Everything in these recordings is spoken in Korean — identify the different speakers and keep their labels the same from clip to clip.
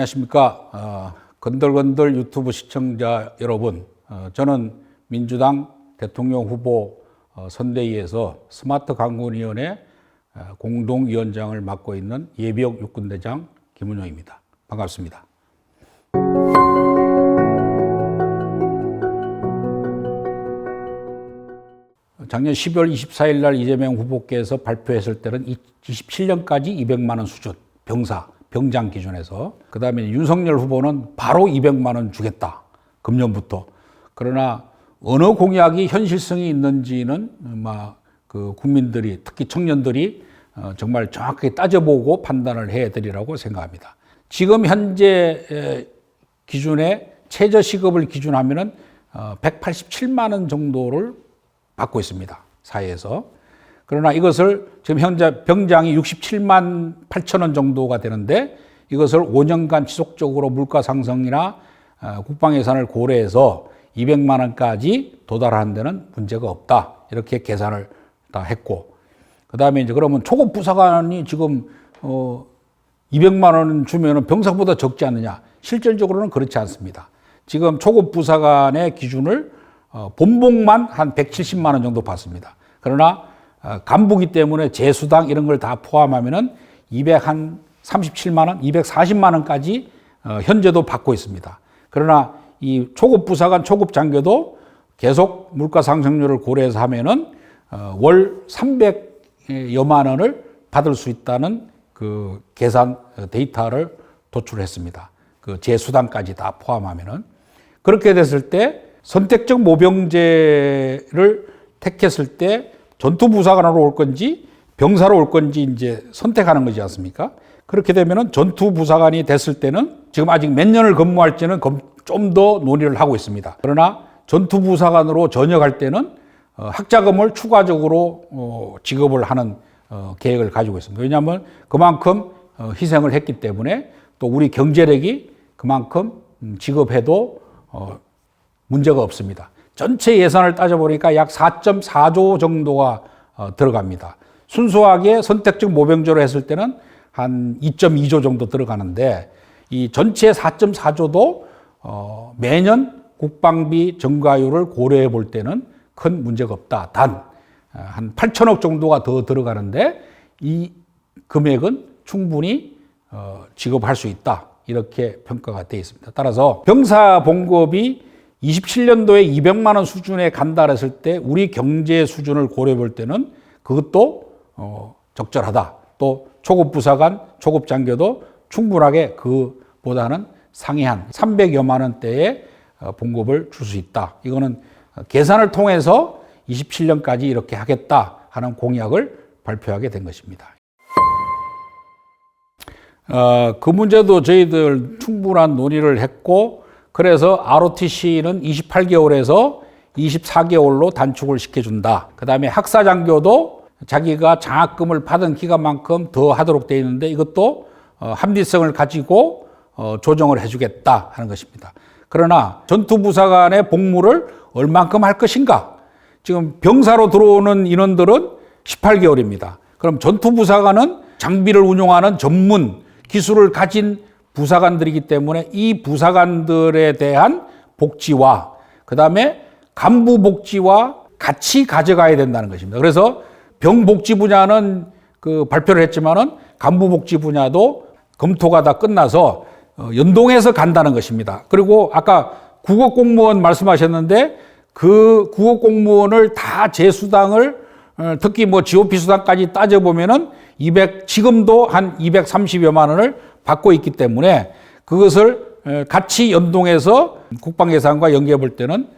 Speaker 1: 안녕하십니까. 건들건들 유튜브 시청자 여러분. 저는 민주당 대통령 후보 선대위에서 스마트 강군위원회 공동위원장을 맡고 있는 예비역 육군대장 김은용입니다. 반갑습니다. 작년 12월 24일 날 이재명 후보께서 발표했을 때는 27년까지 200만 원 수준, 병장 기준에서. 그 다음에 윤석열 후보는 바로 200만 원 주겠다. 금년부터. 그러나 어느 공약이 현실성이 있는지는 국민들이, 특히 청년들이 정말 정확하게 따져보고 판단을 해드리라고 생각합니다. 지금 현재 기준에 최저시급을 기준하면은 187만 원 정도를 받고 있습니다. 사회에서. 그러나 이것을 지금 현재 병장이 67만 8천 원 정도가 되는데 이것을 5년간 지속적으로 물가 상승이나 국방 예산을 고려해서 200만 원까지 도달하는 데는 문제가 없다. 이렇게 계산을 다 했고. 그 다음에 이제 그러면 초급 부사관이 지금 200만 원 주면은 병사보다 적지 않느냐? 실질적으로는 그렇지 않습니다. 지금 초급 부사관의 기준을 본봉만 한 170만 원 정도 받습니다. 그러나 간부기 때문에 재수당 이런 걸 다 포함하면은 237만 원, 240만 원까지 현재도 받고 있습니다. 그러나 이 초급 부사관, 초급 장교도 계속 물가 상승률을 고려해서 하면은 월 300여만 원을 받을 수 있다는 그 계산 데이터를 도출했습니다. 그 재수당까지 다 포함하면은. 그렇게 됐을 때 선택적 모병제를 택했을 때 전투부사관으로 올 건지 병사로 올 건지 이제 선택하는 거지 않습니까? 그렇게 되면은 전투부사관이 됐을 때는 지금 아직 몇 년을 근무할지는 좀 더 논의를 하고 있습니다. 그러나 전투부사관으로 전역할 때는 학자금을 추가적으로 지급을 하는 계획을 가지고 있습니다. 왜냐하면 그만큼 희생을 했기 때문에 또 우리 경제력이 그만큼 지급해도 문제가 없습니다. 전체 예산을 따져보니까 약 4.4조 정도가 들어갑니다. 순수하게 선택적 모병제로 했을 때는 한 2.2조 정도 들어가는데 이 전체 4.4조도 매년 국방비 증가율을 고려해 볼 때는 큰 문제가 없다. 단 한 8천억 정도가 더 들어가는데 이 금액은 충분히 지급할 수 있다. 이렇게 평가가 되어 있습니다. 따라서 병사 봉급이 27년도에 200만 원 수준에 간다 했을 때 우리 경제 수준을 고려해 볼 때는 그것도 적절하다. 또 초급 부사관, 초급 장교도 충분하게 그보다는 상이한 300여만 원대의 봉급을 줄 수 있다. 이거는 계산을 통해서 27년까지 이렇게 하겠다 하는 공약을 발표하게 된 것입니다. 그 문제도 저희들 충분한 논의를 했고 그래서 ROTC는 28개월에서 24개월로 단축을 시켜준다. 그 다음에 학사장교도 자기가 장학금을 받은 기간만큼 더 하도록 되어 있는데 이것도 합리성을 가지고 조정을 해주겠다 하는 것입니다. 그러나 전투부사관의 복무를 얼만큼 할 것인가? 지금 병사로 들어오는 인원들은 18개월입니다. 그럼 전투부사관은 장비를 운용하는 전문 기술을 가진 부사관들이기 때문에 이 부사관들에 대한 복지와 그 다음에 간부 복지와 같이 가져가야 된다는 것입니다. 그래서 병복지 분야는 발표를 했지만은 간부 복지 분야도 검토가 다 끝나서 연동해서 간다는 것입니다. 그리고 아까 국어공무원 말씀하셨는데 그 국어공무원을 다 재수당을 특히 GOP 수당까지 따져보면은 지금도 한 230여만 원을 받고 있기 때문에 그것을 같이 연동해서 국방 예산과 연계해 볼 때는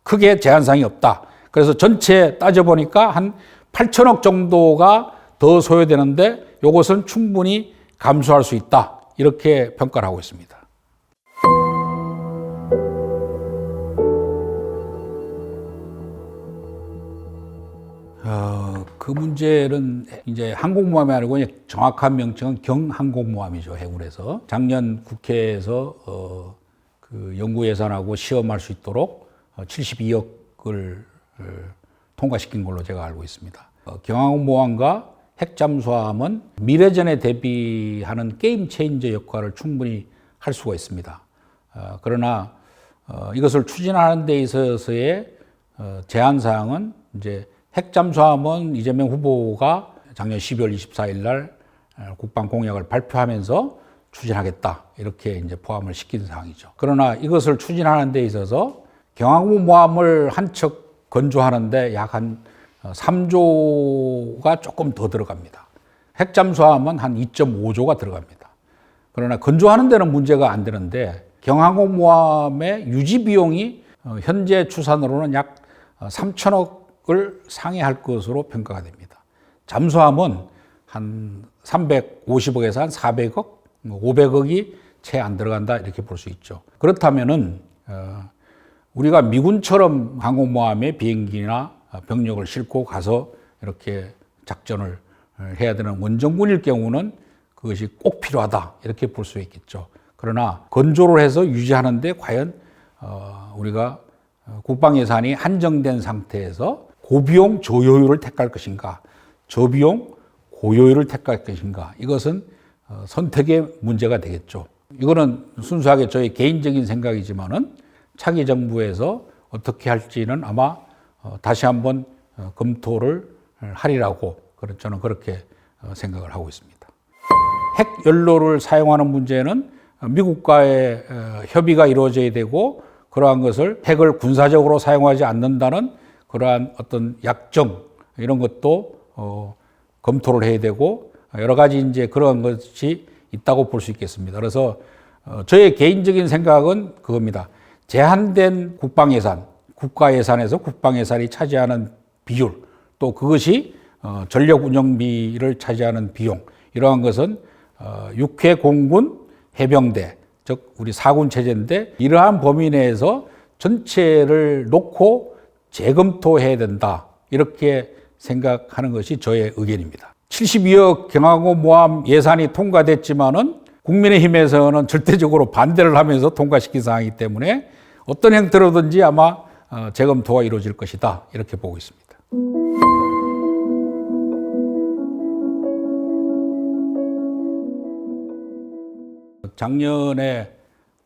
Speaker 1: 크게 제한사항이 없다. 그래서 전체 따져보니까 한 8천억 정도가 더 소요되는데 이것은 충분히 감수할 수 있다. 이렇게 평가를 하고 있습니다. 그 문제는 이제 항공모함이 아니고 정확한 명칭은 경항공모함이죠. 해군에서. 작년 국회에서 그 연구 예산하고 시험할 수 있도록 72억을 통과시킨 걸로 제가 알고 있습니다. 경항공모함과 핵 잠수함은 미래전에 대비하는 게임 체인저 역할을 충분히 할 수가 있습니다. 그러나 이것을 추진하는 데 있어서의 제한 사항은 이제 핵 잠수함은 이재명 후보가 작년 12월 24일 날 국방 공약을 발표하면서 추진하겠다 이렇게 이제 포함을 시킨 사항이죠. 그러나 이것을 추진하는 데 있어서 경항공모함을 한 척 건조하는데 약 한 3조가 조금 더 들어갑니다. 핵 잠수함은 한 2.5조가 들어갑니다. 그러나 건조하는 데는 문제가 안 되는데 경항공모함의 유지 비용이 현재 추산으로는 약 3천억을 상회할 것으로 평가가 됩니다. 잠수함은 한 350억에서 한 400억, 500억이 채 안 들어간다 이렇게 볼 수 있죠. 그렇다면은 우리가 미군처럼 항공모함에 비행기나 병력을 싣고 가서 이렇게 작전을 해야 되는 원정군일 경우는 그것이 꼭 필요하다 이렇게 볼 수 있겠죠. 그러나 건조를 해서 유지하는데 과연 우리가 국방 예산이 한정된 상태에서 고비용 저효율을 택할 것인가, 저비용 고효율을 택할 것인가, 이것은 선택의 문제가 되겠죠. 이거는 순수하게 저의 개인적인 생각이지만은 차기 정부에서 어떻게 할지는 아마 다시 한번 검토를 하리라고 저는 그렇게 생각을 하고 있습니다. 핵 연료를 사용하는 문제는 미국과의 협의가 이루어져야 되고 그러한 것을 핵을 군사적으로 사용하지 않는다는 그러한 어떤 약정 이런 것도 검토를 해야 되고 여러 가지 이제 그런 것이 있다고 볼 수 있겠습니다. 그래서 저의 개인적인 생각은 그겁니다. 제한된 국방 예산, 국가 예산에서 국방 예산이 차지하는 비율, 또 그것이 전력 운영비를 차지하는 비용, 이러한 것은 육해 공군 해병대, 즉 우리 사군 체제인데 이러한 범위 내에서 전체를 놓고 재검토해야 된다. 이렇게 생각하는 것이 저의 의견입니다. 72억 경항공모함 예산이 통과됐지만은 국민의힘에서는 절대적으로 반대를 하면서 통과시킨 사항이기 때문에 어떤 형태로든지 아마 재검토가 이루어질 것이다. 이렇게 보고 있습니다. 작년에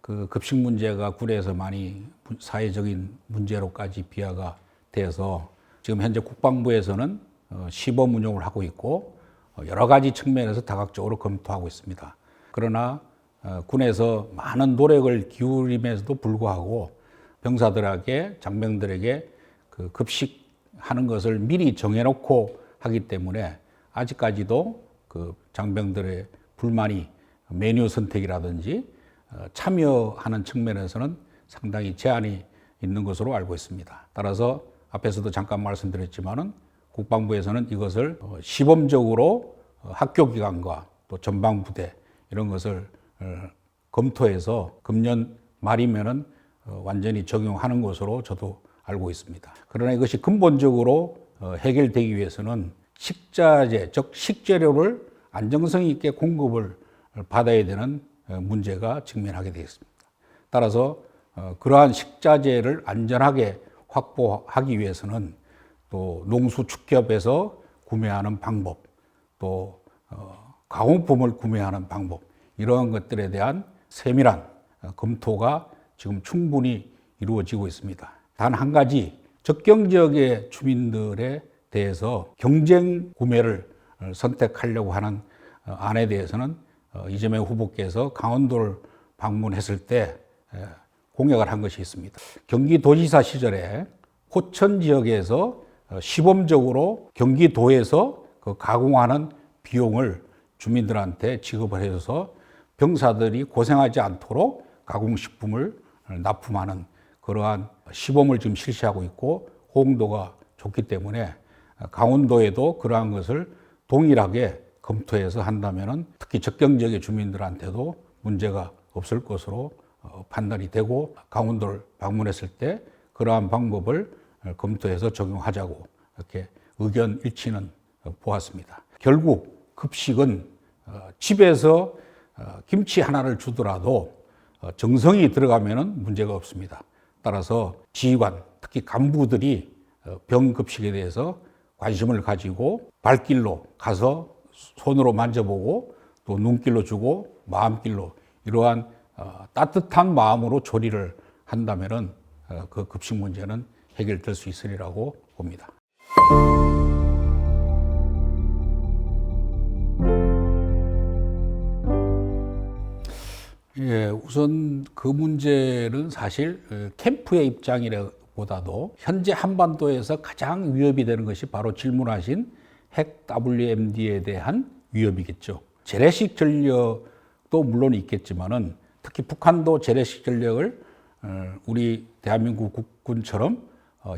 Speaker 1: 그 급식 문제가 군에서 많이 사회적인 문제로까지 비화가 돼서 지금 현재 국방부에서는 시범 운용을 하고 있고 여러 가지 측면에서 다각적으로 검토하고 있습니다. 그러나 군에서 많은 노력을 기울임에도 불구하고 병사들에게, 장병들에게 그 급식하는 것을 미리 정해놓고 하기 때문에 아직까지도 그 장병들의 불만이 메뉴 선택이라든지 참여하는 측면에서는 상당히 제한이 있는 것으로 알고 있습니다. 따라서 앞에서도 잠깐 말씀드렸지만은 국방부에서는 이것을 시범적으로 학교 기관과 또 전방부대 이런 것을 검토해서 금년 말이면은 완전히 적용하는 것으로 저도 알고 있습니다. 그러나 이것이 근본적으로 해결되기 위해서는 식자재, 즉 식재료를 안정성 있게 공급을 받아야 되는 문제가 직면하게 되겠습니다. 따라서 그러한 식자재를 안전하게 확보하기 위해서는 또 농수축협에서 구매하는 방법, 또 가공품을 구매하는 방법, 이러한 것들에 대한 세밀한 검토가 지금 충분히 이루어지고 있습니다. 단 한 가지, 접경 지역의 주민들에 대해서 경쟁 구매를 선택하려고 하는 안에 대해서는 이재명 후보께서 강원도를 방문했을 때 공약을 한 것이 있습니다. 경기도지사 시절에 호천 지역에서 시범적으로 경기도에서 그 가공하는 비용을 주민들한테 지급을 해줘서 병사들이 고생하지 않도록 가공식품을 납품하는 그러한 시범을 지금 실시하고 있고 호응도가 좋기 때문에 강원도에도 그러한 것을 동일하게 검토해서 한다면은 특히 접경 지역의 주민들한테도 문제가 없을 것으로 판단이 되고 강원도를 방문했을 때 그러한 방법을 검토해서 적용하자고 이렇게 의견 일치는 보았습니다. 결국 급식은 집에서 김치 하나를 주더라도 정성이 들어가면은 문제가 없습니다. 따라서 지휘관, 특히 간부들이 병급식에 대해서 관심을 가지고 발길로 가서 손으로 만져보고 또 눈길로 주고 마음길로 이러한 따뜻한 마음으로 조리를 한다면은 그 급식 문제는 해결될 수 있으리라고 봅니다. 예, 우선 그 문제는 사실 캠프의 입장이라보다도 현재 한반도에서 가장 위협이 되는 것이 바로 질문하신 핵 WMD에 대한 위협이겠죠. 재래식 전력도 물론 있겠지만은 특히 북한도 재래식 전력을 우리 대한민국 국군처럼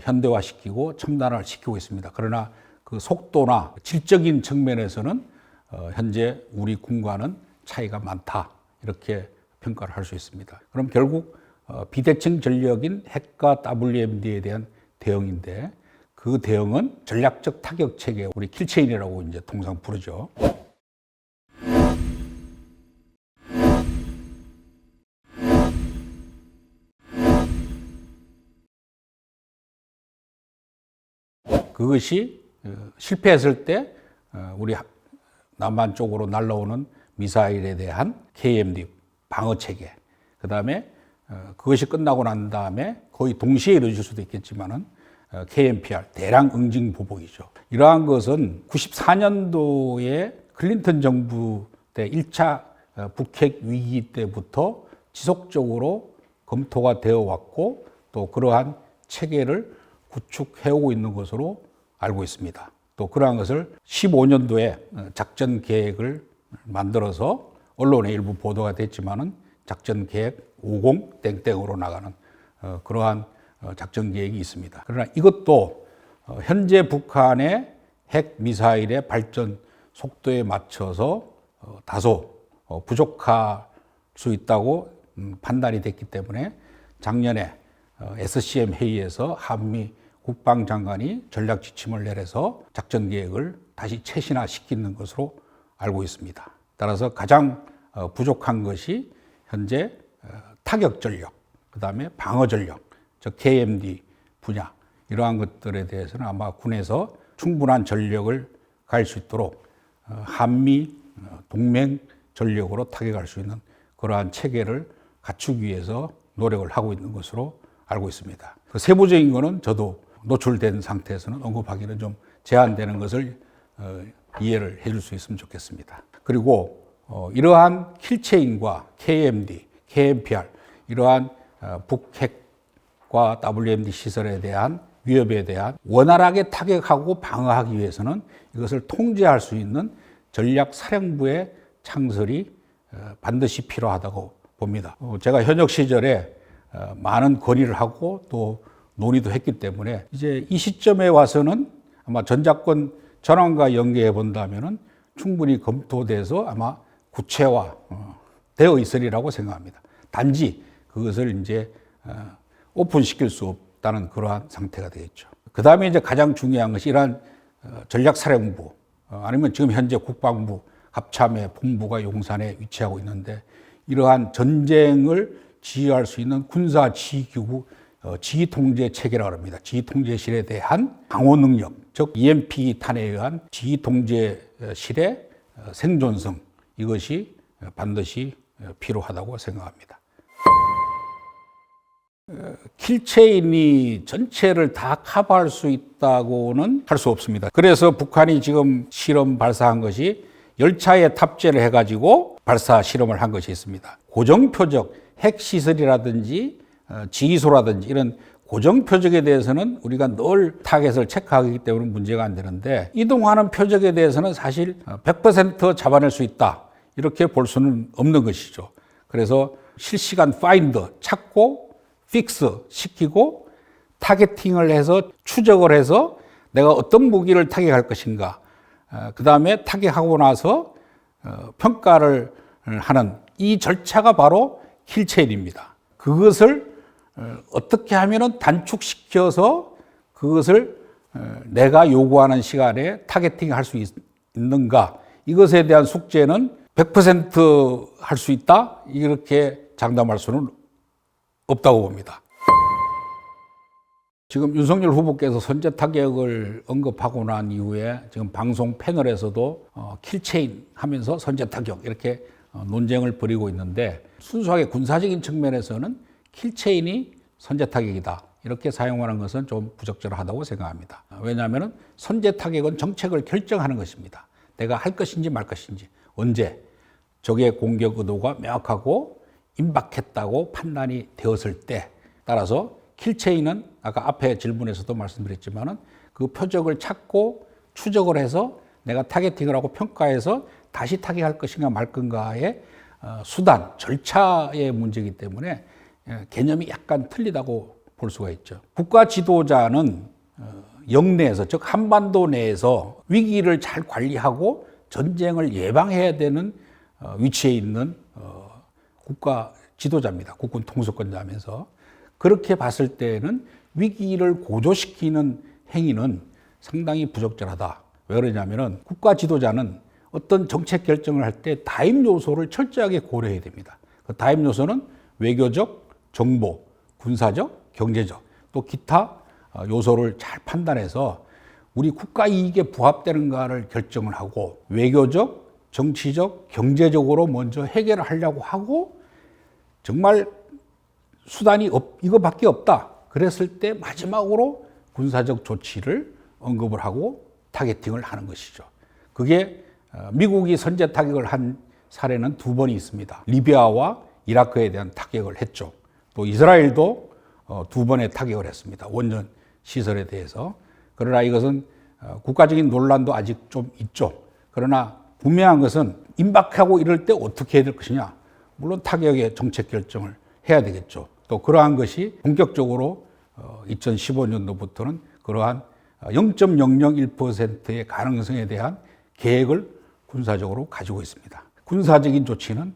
Speaker 1: 현대화시키고 첨단화시키고 있습니다. 그러나 그 속도나 질적인 측면에서는 현재 우리 군과는 차이가 많다 이렇게 평가를 할 수 있습니다. 그럼 결국 비대칭 전력인 핵과 WMD에 대한 대응인데 그 대응은 전략적 타격 체계, 우리 킬체인이라고 이제 통상 부르죠. 그것이 실패했을 때 우리 남한 쪽으로 날아오는 미사일에 대한 KMD 방어 체계, 그 다음에 그것이 끝나고 난 다음에 거의 동시에 이루어질 수도 있겠지만은 KMPR 대량 응징 보복이죠. 이러한 것은 94년도에 클린턴 정부 때 1차 북핵 위기 때부터 지속적으로 검토가 되어 왔고 또 그러한 체계를 구축해오고 있는 것으로 알고 있습니다. 또 그러한 것을 15년도에 작전 계획을 만들어서 언론에 일부 보도가 됐지만은 작전 계획 50 땡땡으로 나가는 그러한 작전 계획이 있습니다. 그러나 이것도 현재 북한의 핵 미사일의 발전 속도에 맞춰서 다소 부족할 수 있다고 판단이 됐기 때문에 작년에 SCM 회의에서 한미 국방장관이 전략 지침을 내려서 작전 계획을 다시 최신화시키는 것으로 알고 있습니다. 따라서 가장 부족한 것이 현재 타격 전력, 그 다음에 방어 전력, 즉 KMD 분야 이러한 것들에 대해서는 아마 군에서 충분한 전력을 가할 수 있도록 한미 동맹 전력으로 타격할 수 있는 그러한 체계를 갖추기 위해서 노력을 하고 있는 것으로 알고 있습니다. 그 세부적인 거는 저도 노출된 상태에서는 언급하기는 좀 제한되는 것을 이해를 해줄 수 있으면 좋겠습니다. 그리고 이러한 킬체인과 KMD, KMPR 이러한 북핵과 WMD 시설에 대한 위협에 대한 원활하게 타격하고 방어하기 위해서는 이것을 통제할 수 있는 전략사령부의 창설이 반드시 필요하다고 봅니다. 제가 현역 시절에 많은 건의를 하고 또 논의도 했기 때문에 이제 이 시점에 와서는 아마 전작권 전환과 연계해 본다면은 충분히 검토돼서 아마 구체화 되어 있으리라고 생각합니다. 단지 그것을 이제 오픈시킬 수 없다는 그러한 상태가 되겠죠. 그 다음에 이제 가장 중요한 것이 이러한 전략사령부 아니면 지금 현재 국방부 합참의 본부가 용산에 위치하고 있는데 이러한 전쟁을 지휘할 수 있는 군사지휘기구 지휘통제 체계라고 합니다. 지휘통제실에 대한 방어 능력, 즉 EMP 탄에 의한 지휘통제실의 생존성 이것이 반드시 필요하다고 생각합니다. 킬체인이 전체를 다 커버할 수 있다고는 할 수 없습니다. 그래서 북한이 지금 실험 발사한 것이 열차에 탑재를 해가지고 발사 실험을 한 것이 있습니다. 고정표적 핵시설이라든지 지휘소라든지 이런 고정표적에 대해서는 우리가 늘 타겟을 체크하기 때문에 문제가 안 되는데 이동하는 표적에 대해서는 사실 100% 잡아낼 수 있다 이렇게 볼 수는 없는 것이죠. 그래서 실시간 파인더 찾고 픽스 시키고 타겟팅을 해서 추적을 해서 내가 어떤 무기를 타격할 것인가 그 다음에 타격하고 나서 평가를 하는 이 절차가 바로 킬체인입니다. 그것을 어떻게 하면 단축시켜서 그것을 내가 요구하는 시간에 타겟팅할 수 있는가 이것에 대한 숙제는 100% 할 수 있다 이렇게 장담할 수는 없다고 봅니다. 지금 윤석열 후보께서 선제 타격을 언급하고 난 이후에 지금 방송 패널에서도 킬체인 하면서 선제 타격 이렇게 논쟁을 벌이고 있는데, 순수하게 군사적인 측면에서는 킬체인이 선제 타격이다 이렇게 사용하는 것은 좀 부적절하다고 생각합니다. 왜냐하면 선제 타격은 정책을 결정하는 것입니다. 내가 할 것인지 말 것인지, 언제, 적의 공격 의도가 명확하고 임박했다고 판단이 되었을 때, 따라서 킬체인은 아까 앞에 질문에서도 말씀드렸지만은 그 표적을 찾고 추적을 해서 내가 타겟팅을 하고 평가해서 다시 타겟할 것인가 말 건가의 수단, 절차의 문제이기 때문에 개념이 약간 틀리다고 볼 수가 있죠. 국가 지도자는 영내에서, 즉 한반도 내에서 위기를 잘 관리하고 전쟁을 예방해야 되는 위치에 있는 국가 지도자입니다. 국군 통수권자면서. 그렇게 봤을 때는 위기를 고조시키는 행위는 상당히 부적절하다. 왜 그러냐면은 국가 지도자는 어떤 정책 결정을 할 때 다임 요소를 철저하게 고려해야 됩니다. 그 다임 요소는 외교적, 정보, 군사적, 경제적, 또 기타 요소를 잘 판단해서 우리 국가 이익에 부합되는가를 결정을 하고, 외교적, 정치적, 경제적으로 먼저 해결을 하려고 하고, 정말 수단이 이거밖에 없다 그랬을 때 마지막으로 군사적 조치를 언급을 하고 타겟팅을 하는 것이죠. 그게 미국이 선제 타격을 한 사례는 2번이 있습니다. 리비아와 이라크에 대한 타격을 했죠. 또 이스라엘도 2번의 타격을 했습니다. 원전 시설에 대해서. 그러나 이것은 국가적인 논란도 아직 좀 있죠. 그러나 분명한 것은 임박하고 이럴 때 어떻게 해야 될 것이냐. 물론 타격의 정책 결정을 해야 되겠죠. 또 그러한 것이 본격적으로 2015년도부터는 그러한 0.001%의 가능성에 대한 계획을 군사적으로 가지고 있습니다. 군사적인 조치는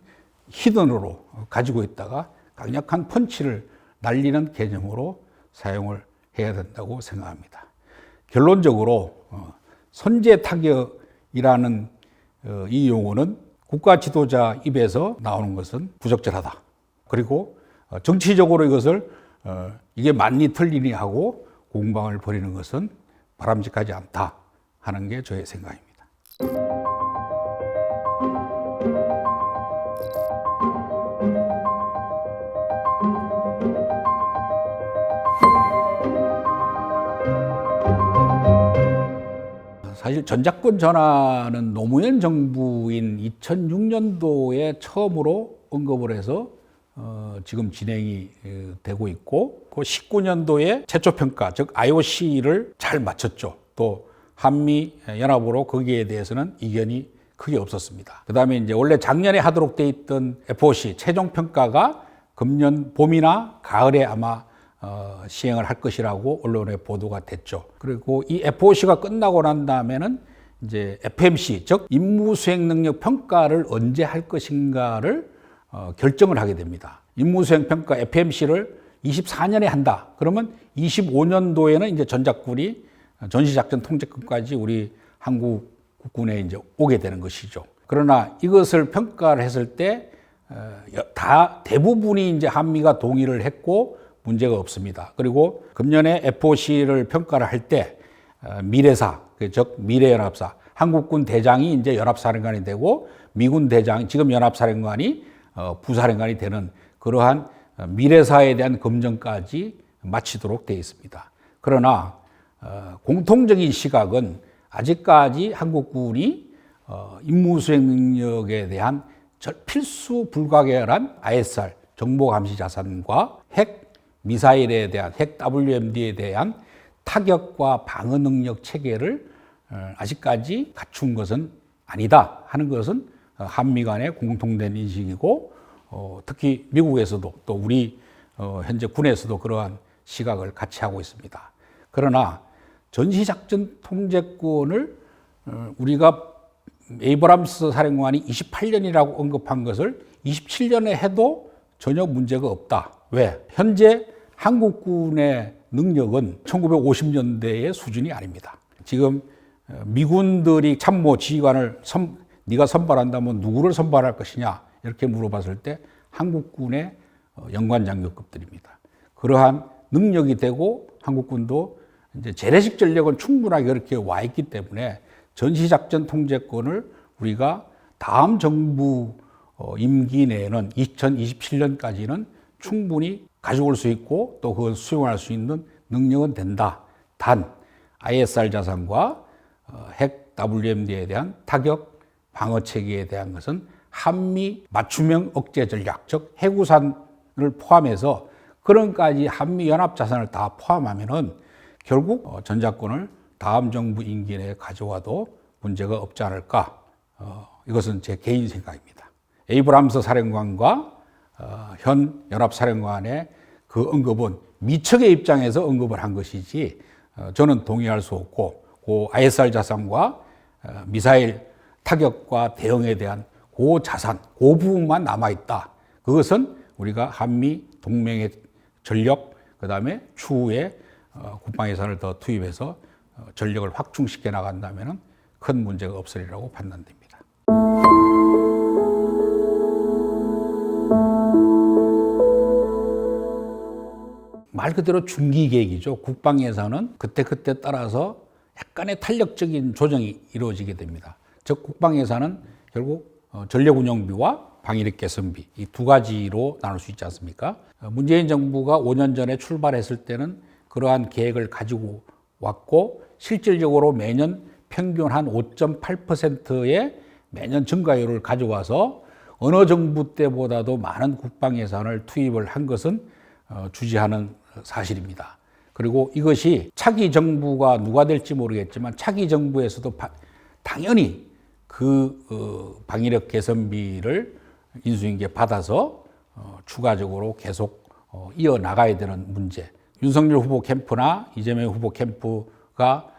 Speaker 1: 히든으로 가지고 있다가 강력한 펀치를 날리는 개념으로 사용을 해야 된다고 생각합니다. 결론적으로 선제 타격이라는 이 용어는 국가 지도자 입에서 나오는 것은 부적절하다. 그리고 정치적으로 이것을 이게 맞니 틀리니 하고 공방을 벌이는 것은 바람직하지 않다 하는 게 저의 생각입니다. 사실 전작권 전환은 노무현 정부인 2006년도에 처음으로 언급을 해서 지금 진행이 되고 있고, 그 19년도에 최초 평가, 즉 IOC를 잘 마쳤죠. 또 한미 연합으로 거기에 대해서는 이견이 크게 없었습니다. 그다음에 이제 원래 작년에 하도록 돼 있던 FOC 최종 평가가 금년 봄이나 가을에 아마 시행을 할 것이라고 언론에 보도가 됐죠. 그리고 이 FOC가 끝나고 난 다음에는 이제 FMC, 즉 임무 수행 능력 평가를 언제 할 것인가를 결정을 하게 됩니다. 임무 수행 평가 FMC를 24년에 한다. 그러면 25년도에는 이제 전작군이 전시작전 통제권까지 우리 한국 국군에 이제 오게 되는 것이죠. 그러나 이것을 평가를 했을 때 대부분이 이제 한미가 동의를 했고 문제가 없습니다. 그리고 금년에 FOC를 평가를 할 때 미래사, 즉 미래연합사, 한국군 대장이 이제 연합사령관이 되고 미군 대장, 지금 연합사령관이 부사령관이 되는 그러한 미래사에 대한 검증까지 마치도록 되어 있습니다. 그러나 공통적인 시각은 아직까지 한국군이 임무수행 능력에 대한 필수 불가결한 ISR, 정보감시자산과 핵 미사일에 대한 핵 WMD에 대한 타격과 방어 능력 체계를 아직까지 갖춘 것은 아니다 하는 것은 한미 간의 공통된 인식이고, 특히 미국에서도 또 우리 현재 군에서도 그러한 시각을 같이 하고 있습니다. 그러나 전시작전 통제권을 우리가 에이브람스 사령관이 28년이라고 언급한 것을 27년에 해도 전혀 문제가 없다. 왜? 현재 한국군의 능력은 1950년대의 수준이 아닙니다. 지금 미군들이 참모 지휘관을 네가 선발한다면 누구를 선발할 것이냐 이렇게 물어봤을 때 한국군의 연관 장교급들입니다. 그러한 능력이 되고 한국군도 이제 재래식 전력은 충분하게 그렇게 와 있기 때문에 전시작전 통제권을 우리가 다음 정부 임기 내에는 2027년까지는 충분히 가져올 수 있고 또 그걸 수용할 수 있는 능력은 된다. 단 ISR 자산과 핵 WMD에 대한 타격 방어 체계에 대한 것은 한미 맞춤형 억제 전략, 즉 해구산을 포함해서 그런까지 한미 연합 자산을 다 포함하면은 결국 전자권을 다음 정부 임기 내에 가져와도 문제가 없지 않을까. 이것은 제 개인 생각입니다. 에이브람스 사령관과 현 연합사령관의 그 언급은 미측의 입장에서 언급을 한 것이지 저는 동의할 수 없고 그 ISR 자산과 미사일 타격과 대응에 대한 그 자산, 그 부분만 남아있다. 그것은 우리가 한미 동맹의 전력, 그 다음에 추후에 국방 예산을 더 투입해서 전력을 확충시켜 나간다면 큰 문제가 없으리라고 판단됩니다. 말 그대로 중기 계획이죠. 국방 예산은 그때그때 따라서 약간의 탄력적인 조정이 이루어지게 됩니다. 즉 국방 예산은 결국 전력 운영비와 방위력 개선비 이 두 가지로 나눌 수 있지 않습니까? 문재인 정부가 5년 전에 출발했을 때는 그러한 계획을 가지고 왔고 실질적으로 매년 평균 한 5.8%의 매년 증가율을 가져와서 어느 정부 때보다도 많은 국방 예산을 투입을 한 것은 주지하는 사실입니다. 그리고 이것이 차기 정부가 누가 될지 모르겠지만 차기 정부에서도 당연히 그 방위력 개선비를 인수인계 받아서 추가적으로 계속 이어나가야 되는 문제. 윤석열 후보 캠프나 이재명 후보 캠프가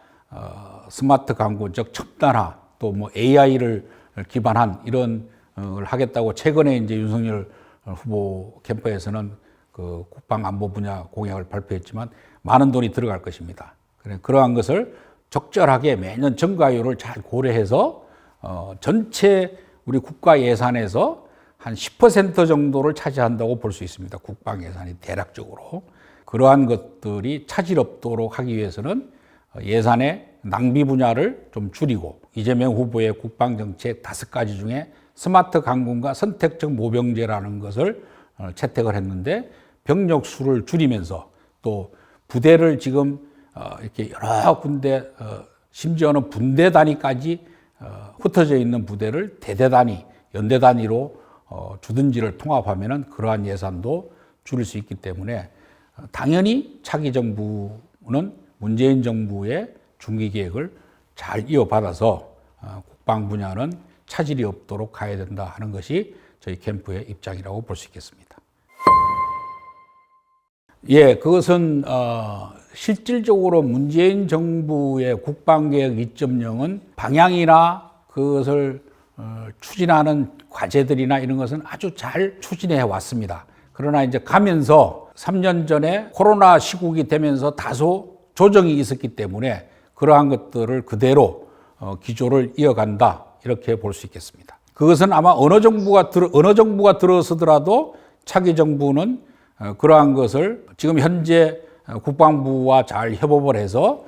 Speaker 1: 스마트 강구, 즉 첨단화 또 뭐 AI를 기반한 이런 걸 하겠다고 최근에 이제 윤석열 후보 캠프에서는 그 국방 안보 분야 공약을 발표했지만 많은 돈이 들어갈 것입니다. 그러한 것을 적절하게 매년 증가율을 잘 고려해서 전체 우리 국가 예산에서 한 10% 정도를 차지한다고 볼 수 있습니다. 국방 예산이 대략적으로. 그러한 것들이 차질 없도록 하기 위해서는 예산의 낭비 분야를 좀 줄이고 이재명 후보의 국방 정책 5가지 중에 스마트 강군과 선택적 모병제라는 것을 채택을 했는데 병력 수를 줄이면서 또 부대를 지금 이렇게 여러 군데 심지어는 분대 단위까지 흩어져 있는 부대를 대대 단위, 연대 단위로 주둔지를 통합하면은 그러한 예산도 줄일 수 있기 때문에 당연히 차기 정부는 문재인 정부의 중기 계획을 잘 이어받아서 국방 분야는 차질이 없도록 가야 된다 하는 것이 저희 캠프의 입장이라고 볼 수 있겠습니다. 예, 그것은 실질적으로 문재인 정부의 국방계획 2.0은 방향이나 그것을 추진하는 과제들이나 이런 것은 아주 잘 추진해 왔습니다. 그러나 이제 가면서 3년 전에 코로나 시국이 되면서 다소 조정이 있었기 때문에 그러한 것들을 그대로 기조를 이어간다 이렇게 볼 수 있겠습니다. 그것은 아마 어느 정부가 들어서더라도 차기 정부는 그러한 것을 지금 현재 국방부와 잘 협업을 해서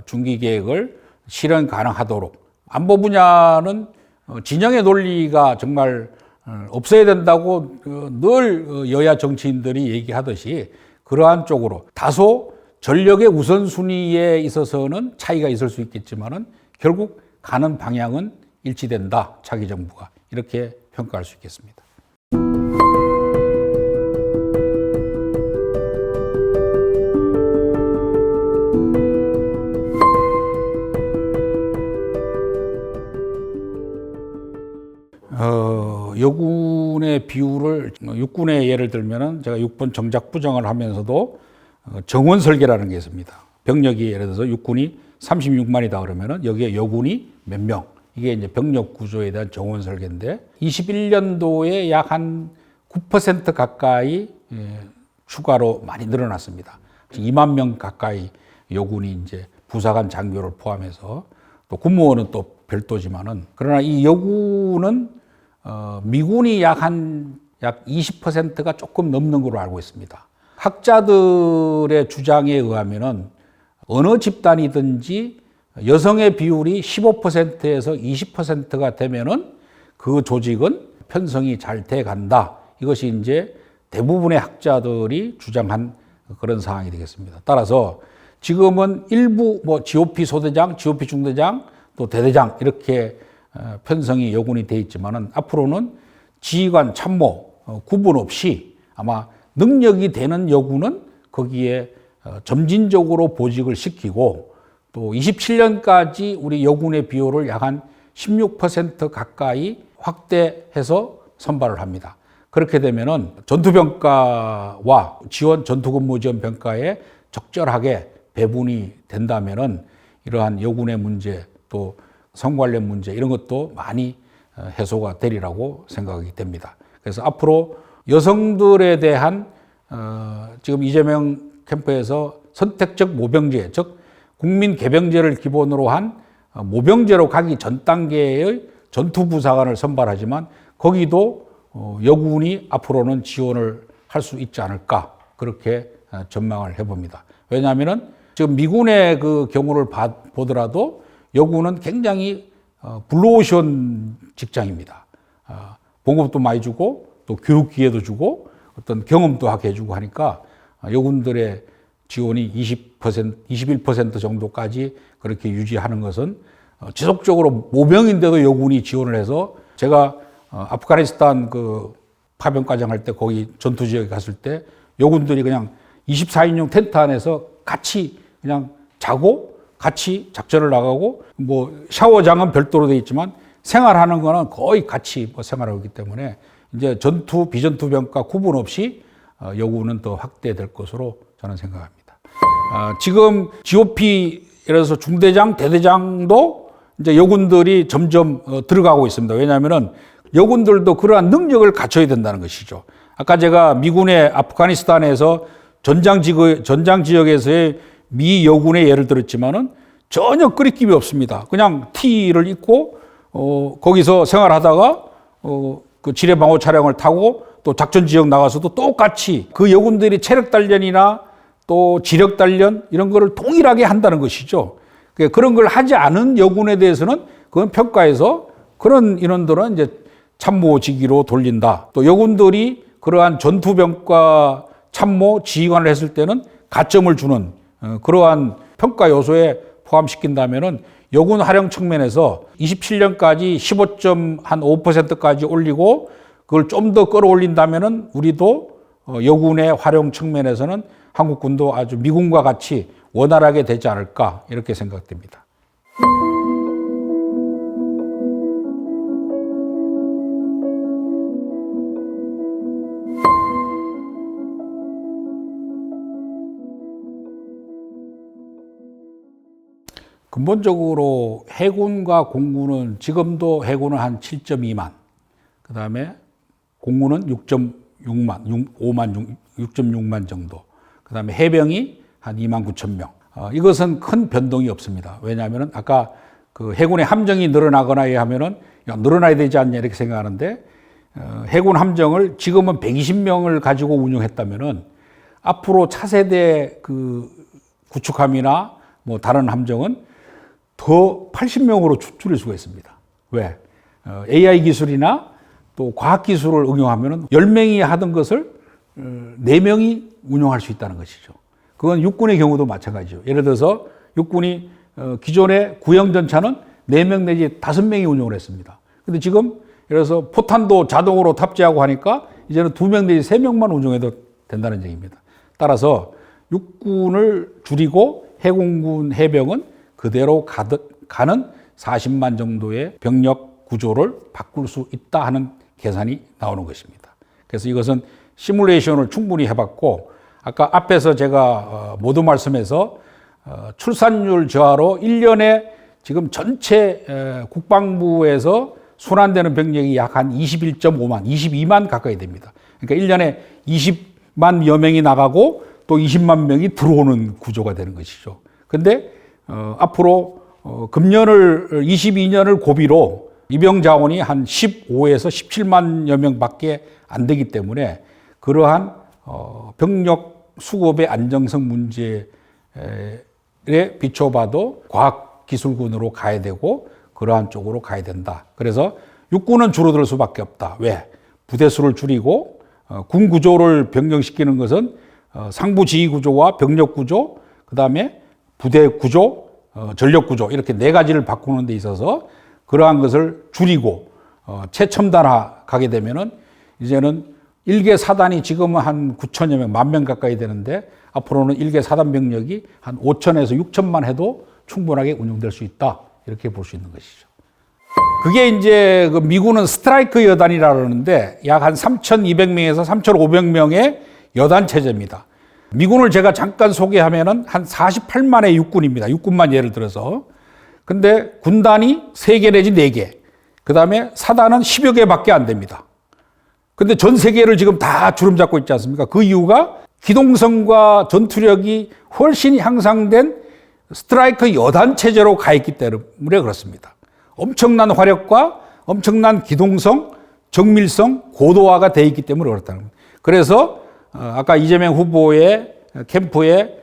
Speaker 1: 중기 계획을 실현 가능하도록 안보 분야는 진영의 논리가 정말 없어야 된다고 늘 여야 정치인들이 얘기하듯이 그러한 쪽으로 다소 전력의 우선순위에 있어서는 차이가 있을 수 있겠지만은 결국 가는 방향은 일치된다. 차기 정부가 이렇게 평가할 수 있겠습니다. 여군의 비율을 육군의 예를 들면은 제가 육군 정작 부정을 하면서도 정원 설계라는 게 있습니다. 병력이 예를 들어서 육군이 36만이다 그러면은 여기에 여군이 몇 명. 이게 이제 병력 구조에 대한 정원 설계인데 21년도에 약 한 9% 가까이 추가로 많이 늘어났습니다. 2만 명 가까이 여군이 이제 부사관 장교를 포함해서 또 군무원은 또 별도지만은 그러나 이 여군은 미군이 약 20%가 조금 넘는 걸로 알고 있습니다. 학자들의 주장에 의하면은 어느 집단이든지 여성의 비율이 15%에서 20%가 되면은 그 조직은 편성이 잘 돼 간다. 이것이 이제 대부분의 학자들이 주장한 그런 사항이 되겠습니다. 따라서 지금은 일부 GOP 소대장, GOP 중대장, 또 대대장 이렇게 편성이 여군이 돼 있지만은 앞으로는 지휘관, 참모 구분 없이 아마 능력이 되는 여군은 거기에 점진적으로 보직을 시키고 또 27년까지 우리 여군의 비율을 약 한 16% 가까이 확대해서 선발을 합니다. 그렇게 되면은 전투병가와 전투근무 지원 병가에 적절하게 배분이 된다면은 이러한 여군의 문제 또 성관련 문제 이런 것도 많이 해소가 되리라고 생각이 됩니다. 그래서 앞으로 여성들에 대한 지금 이재명 캠프에서 선택적 모병제, 즉 국민 개병제를 기본으로 한 모병제로 가기 전 단계의 전투부사관을 선발하지만 거기도 여군이 앞으로는 지원을 할 수 있지 않을까 그렇게 전망을 해봅니다. 왜냐하면은 지금 미군의 그 경우를 보더라도 여군은 굉장히 블루오션 직장입니다. 봉급도 많이 주고 또 교육 기회도 주고 어떤 경험도 하게 해주고 하니까 여군들의 지원이 21% 정도까지 그렇게 유지하는 것은 지속적으로 모병인데도 여군이 지원을 해서 제가 아프가니스탄 그 파병과장 할 때 거기 전투 지역에 갔을 때 여군들이 그냥 24인용 텐트 안에서 같이 그냥 자고 같이 작전을 나가고 샤워장은 별도로 되어 있지만 생활하는 거는 거의 같이 생활하고 있기 때문에 이제 전투, 비전투 병가 구분 없이 여군은 더 확대될 것으로 저는 생각합니다. 지금 GOP 예를 들어서 중대장, 대대장도 이제 여군들이 점점 들어가고 있습니다. 왜냐하면은 여군들도 그러한 능력을 갖춰야 된다는 것이죠. 아까 제가 미군의 아프가니스탄에서 전장 지역에서의 미 여군의 예를 들었지만은 전혀 끄리낌이 없습니다. 그냥 T를 입고 거기서 생활하다가 그 지뢰방어 차량을 타고 또 작전 지역 나가서도 똑같이 그 여군들이 체력 단련이나 또 지력 단련 이런 거를 동일하게 한다는 것이죠. 그런 걸 하지 않은 여군에 대해서는 그건 평가해서 그런 인원들은 이제 참모직위로 돌린다. 또 여군들이 그러한 전투병과 참모 지휘관을 했을 때는 가점을 주는 그러한 평가 요소에 포함시킨다면은 여군 활용 측면에서 27년까지 15.5%까지 올리고 그걸 좀 더 끌어올린다면은 우리도 여군의 활용 측면에서는 한국군도 아주 미군과 같이 원활하게 되지 않을까 이렇게 생각됩니다. 근본적으로 해군과 공군은 지금도 해군은 한 7.2만, 그 다음에 공군은 6.6만 정도, 그 다음에 해병이 한 2만 9천 명. 이것은 큰 변동이 없습니다. 왜냐하면 아까 그 해군의 함정이 늘어나거나 하면은 늘어나야 되지 않냐 이렇게 생각하는데 해군 함정을 지금은 120명을 가지고 운영했다면은 앞으로 차세대 그 구축함이나 다른 함정은 더 80명으로 줄일 수가 있습니다. 왜? AI 기술이나 또 과학 기술을 응용하면 10명이 하던 것을 4명이 운용할 수 있다는 것이죠. 그건 육군의 경우도 마찬가지죠. 예를 들어서 육군이 기존의 구형 전차는 4명 내지 5명이 운용을 했습니다. 근데 지금 예를 들어서 포탄도 자동으로 탑재하고 하니까 이제는 2명 내지 3명만 운용해도 된다는 얘기입니다. 따라서 육군을 줄이고 해공군 해병은 그대로 가는 40만 정도의 병력 구조를 바꿀 수 있다 하는 계산이 나오는 것입니다. 그래서 이것은 시뮬레이션을 충분히 해봤고 아까 앞에서 제가 모두 말씀해서 출산율 저하로 1년에 지금 전체 국방부에서 순환되는 병력이 약 한 21.5만, 22만 가까이 됩니다. 그러니까 1년에 20만여 명이 나가고 또 20만 명이 들어오는 구조가 되는 것이죠. 근데 앞으로 금년을 22년을 고비로 입영 자원이 한 15에서 17만여 명밖에 안 되기 때문에 그러한 병력 수급의 안정성 문제에 비춰봐도 과학기술군으로 가야 되고 그러한 쪽으로 가야 된다. 그래서 육군은 줄어들 수밖에 없다. 왜? 부대수를 줄이고 군 구조를 변경시키는 것은 상부 지휘 구조와 병력 구조, 그 다음에 부대 구조, 전력 구조 이렇게 네 가지를 바꾸는 데 있어서 그러한 것을 줄이고 최첨단화 가게 되면은 이제는 일개 사단이 지금은 한 9천여 명, 10,000명 가까이 되는데 앞으로는 일개 사단 병력이 한 5천에서 6천만 해도 충분하게 운용될 수 있다. 이렇게 볼 수 있는 것이죠. 그게 이제 그 미군은 스트라이크 여단이라 그러는데 약 한 3,200명에서 3,500명의 여단 체제입니다. 미군을 제가 잠깐 소개하면은 한 48만의 육군입니다. 육군만 예를 들어서. 근데 군단이 3개 내지 4개. 그 다음에 사단은 10여 개밖에 안 됩니다. 근데 전 세계를 지금 다 주름 잡고 있지 않습니까? 그 이유가 기동성과 전투력이 훨씬 향상된 스트라이크 여단 체제로 가 있기 때문에 그렇습니다. 엄청난 화력과 엄청난 기동성, 정밀성, 고도화가 돼 있기 때문에 그렇다는 겁니다. 그래서 아까 이재명 후보의 캠프의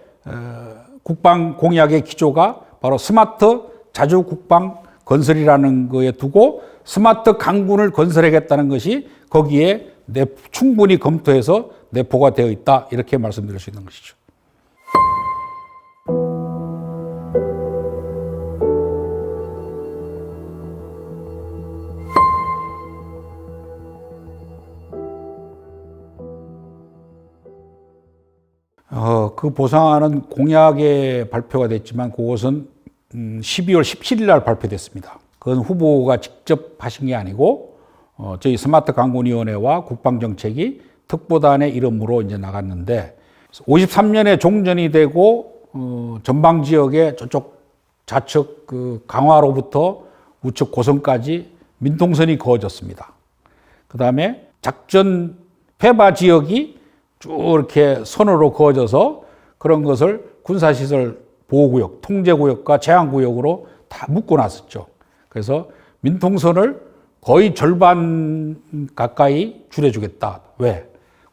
Speaker 1: 국방 공약의 기조가 바로 스마트 자주 국방 건설이라는 거에 두고 스마트 강군을 건설하겠다는 것이 거기에 충분히 검토해서 내포가 되어 있다. 이렇게 말씀드릴 수 있는 것이죠. 그 보상안은 공약에 발표가 됐지만 그것은 12월 17일 날 발표됐습니다. 그건 후보가 직접 하신 게 아니고 저희 스마트 강군위원회와 국방정책이 특보단의 이름으로 이제 나갔는데 53년에 종전이 되고 전방 지역의 저쪽 좌측 그 강화로부터 우측 고성까지 민통선이 그어졌습니다. 그 다음에 작전 패바 지역이 쭉 이렇게 선으로 그어져서 그런 것을 군사시설 보호구역, 통제구역과 제한구역으로 다 묶어놨었죠. 그래서 민통선을 거의 절반 가까이 줄여주겠다. 왜?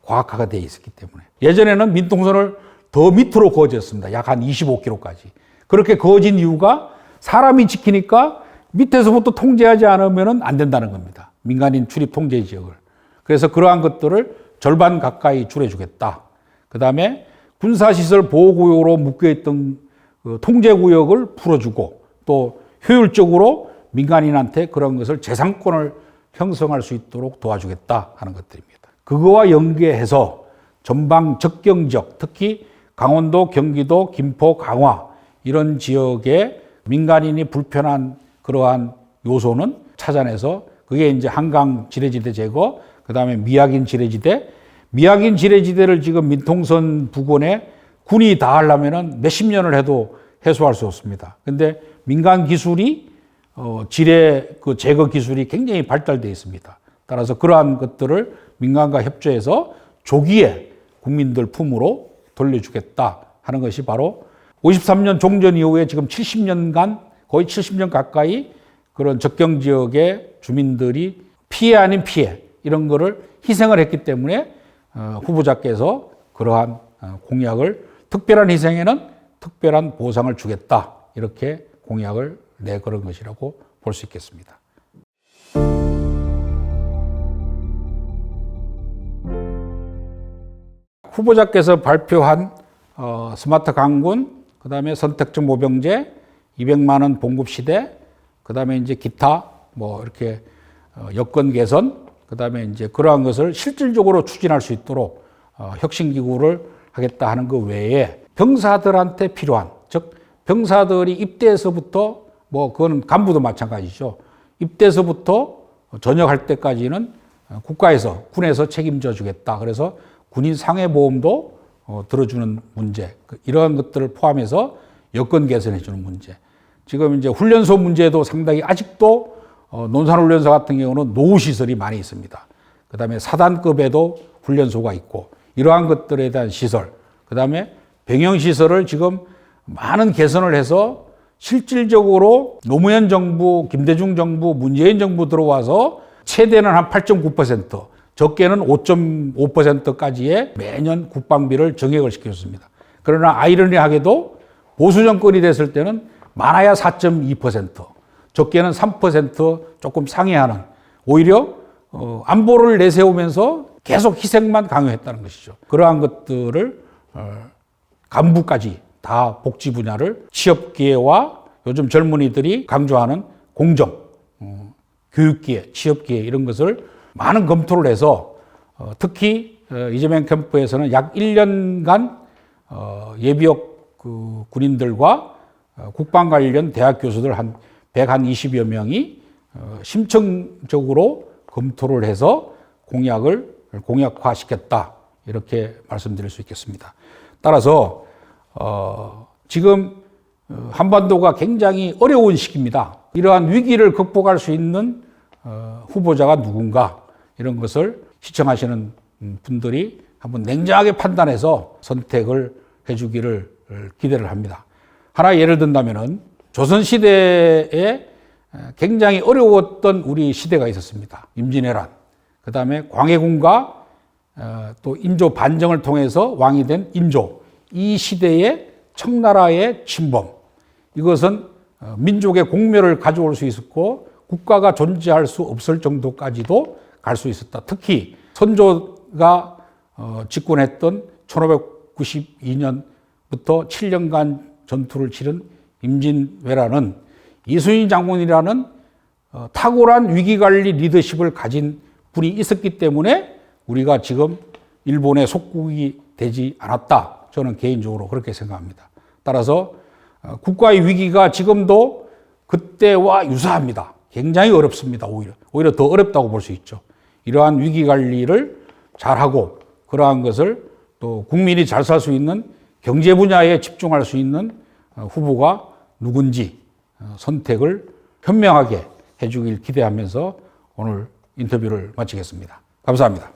Speaker 1: 과학화가 되어 있었기 때문에. 예전에는 민통선을 더 밑으로 그어졌습니다. 약 한 25km까지. 그렇게 그어진 이유가 사람이 지키니까 밑에서부터 통제하지 않으면 안 된다는 겁니다. 민간인 출입 통제 지역을. 그래서 그러한 것들을 절반 가까이 줄여주겠다. 그 다음에 군사시설 보호구역으로 묶여있던 그 통제구역을 풀어주고 또 효율적으로 민간인한테 그런 것을 재산권을 형성할 수 있도록 도와주겠다 하는 것들입니다. 그거와 연계해서 전방 접경 지역, 특히 강원도, 경기도, 김포, 강화 이런 지역에 민간인이 불편한 그러한 요소는 찾아내서 그게 이제 한강 지뢰지대 제거, 그 다음에 미약인 지뢰지대를 지금 민통선 부근에 군이 다 하려면은 몇십 년을 해도 해소할 수 없습니다. 근데 민간 기술이 지뢰 그 제거 기술이 굉장히 발달되어 있습니다. 따라서 그러한 것들을 민간과 협조해서 조기에 국민들 품으로 돌려주겠다 하는 것이 바로 53년 종전 이후에 지금 70년간 거의 70년 가까이 그런 접경 지역의 주민들이 피해 아닌 피해 이런 거를 희생을 했기 때문에 후보자께서 그러한 공약을 특별한 희생에는 특별한 보상을 주겠다 이렇게 공약을 내걸은 것이라고 볼 수 있겠습니다. 후보자께서 발표한 스마트 강군, 그 다음에 선택적 모병제, 200만 원 봉급 시대, 그 다음에 이제 기타 뭐 이렇게 여건 개선, 그 다음에 이제 그러한 것을 실질적으로 추진할 수 있도록 혁신기구를 하겠다 하는 것 외에 병사들한테 필요한, 즉 병사들이 입대에서부터 뭐 그건 간부도 마찬가지죠. 입대에서부터 전역할 때까지는 국가에서 군에서 책임져 주겠다. 그래서 군인 상해보험도 들어주는 문제, 이러한 것들을 포함해서 여건 개선해 주는 문제. 지금 이제 훈련소 문제도 상당히 아직도 논산훈련소 같은 경우는 노후시설이 많이 있습니다. 그 다음에 사단급에도 훈련소가 있고 이러한 것들에 대한 시설, 그 다음에 병영시설을 지금 많은 개선을 해서 실질적으로 노무현 정부, 김대중 정부, 문재인 정부 들어와서 최대는 한 8.9%, 적게는 5.5%까지의 매년 국방비를 정액을 시켜줬습니다. 그러나 아이러니하게도 보수 정권이 됐을 때는 많아야 4.2%, 적게는 3% 조금 상회하는, 오히려 안보를 내세우면서 계속 희생만 강요했다는 것이죠. 그러한 것들을 간부까지 다 복지 분야를 취업기회와 요즘 젊은이들이 강조하는 공정, 교육기회, 취업기회 이런 것을 많은 검토를 해서 특히 이재명 캠프에서는 약 1년간 예비역 군인들과 국방 관련 대학 교수들 한 120여 명이 심층적으로 검토를 해서 공약을 공약화시켰다 이렇게 말씀드릴 수 있겠습니다. 따라서 지금 한반도가 굉장히 어려운 시기입니다. 이러한 위기를 극복할 수 있는 후보자가 누군가 이런 것을 시청하시는 분들이 한번 냉정하게 판단해서 선택을 해주기를 기대를 합니다. 하나 예를 든다면은 조선시대에 굉장히 어려웠던 우리 시대가 있었습니다. 임진왜란, 그 다음에 광해군과 또 인조 반정을 통해서 왕이 된 인조, 이 시대의 청나라의 침범, 이것은 민족의 공멸을 가져올 수 있었고 국가가 존재할 수 없을 정도까지도 갈 수 있었다. 특히 선조가 집권했던 1592년부터 7년간 전투를 치른 임진왜란은 이순신 장군이라는 탁월한 위기관리 리더십을 가진 분이 있었기 때문에 우리가 지금 일본의 속국이 되지 않았다. 저는 개인적으로 그렇게 생각합니다. 따라서 국가의 위기가 지금도 그때와 유사합니다. 굉장히 어렵습니다. 오히려 더 어렵다고 볼 수 있죠. 이러한 위기 관리를 잘하고 그러한 것을 또 국민이 잘 살 수 있는 경제 분야에 집중할 수 있는 후보가 누군지 선택을 현명하게 해주길 기대하면서 오늘 인터뷰를 마치겠습니다. 감사합니다.